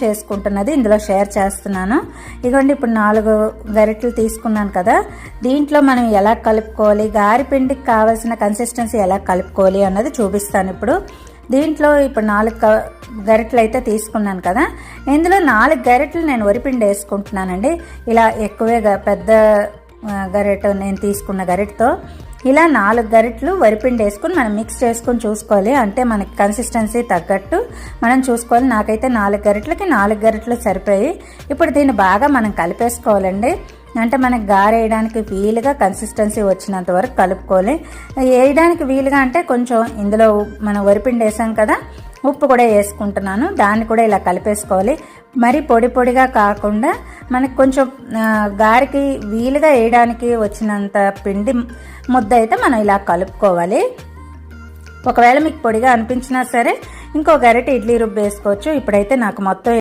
చేసుకుంటున్నది ఇందులో షేర్ చేస్తున్నాను. ఇదిగోండి, ఇప్పుడు 4 గరిటెలు తీసుకున్నాను కదా, దీంట్లో మనం ఎలా కలుపుకోవాలి, గారెపిండికి కావాల్సిన కన్సిస్టెన్సీ ఎలా కలుపుకోవాలి అన్నది చూపిస్తాను. ఇప్పుడు దీంట్లో ఇప్పుడు 4 గరిటెలు అయితే తీసుకున్నాను కదా, ఇందులో 4 గరిటెలు నేను వరిపిండి వేసుకుంటున్నానండి. ఇలా ఎక్కువే పెద్ద గరిటె నేను తీసుకున్న గరిటెతో ఇలా 4 గరిటెలు వరిపిండి వేసుకుని మనం మిక్స్ చేసుకుని చూసుకోవాలి. అంటే మనకి కన్సిస్టెన్సీ తగ్గట్టు మనం చూసుకోవాలి. నాకైతే 4 గరిటెలకి 4 గరిటెలు సరిపోయి. ఇప్పుడు దీన్ని బాగా మనం కలిపేసుకోవాలండి. అంటే మనకి గారె వేయడానికి వీలుగా కన్సిస్టెన్సీ వచ్చినంత వరకు కలుపుకోవాలి. వేయడానికి వీలుగా అంటే కొంచెం ఇందులో మనం వరిపిండి వేసాం కదా, ఉప్పు కూడా వేసుకుంటున్నాను. దాన్ని కూడా ఇలా కలిపేసుకోవాలి. మరి పొడి పొడిగా కాకుండా మనకి కొంచెం గారెకి వీలుగా వేయడానికి వచ్చినంత పిండి ముద్ద అయితే మనం ఇలా కలుపుకోవాలి. ఒకవేళ మీకు పొడిగా అనిపించినా సరే ఇంకో గరిటె ఇడ్లీ రుబ్బు వేసుకోవచ్చు. ఇప్పుడైతే నాకు మొత్తం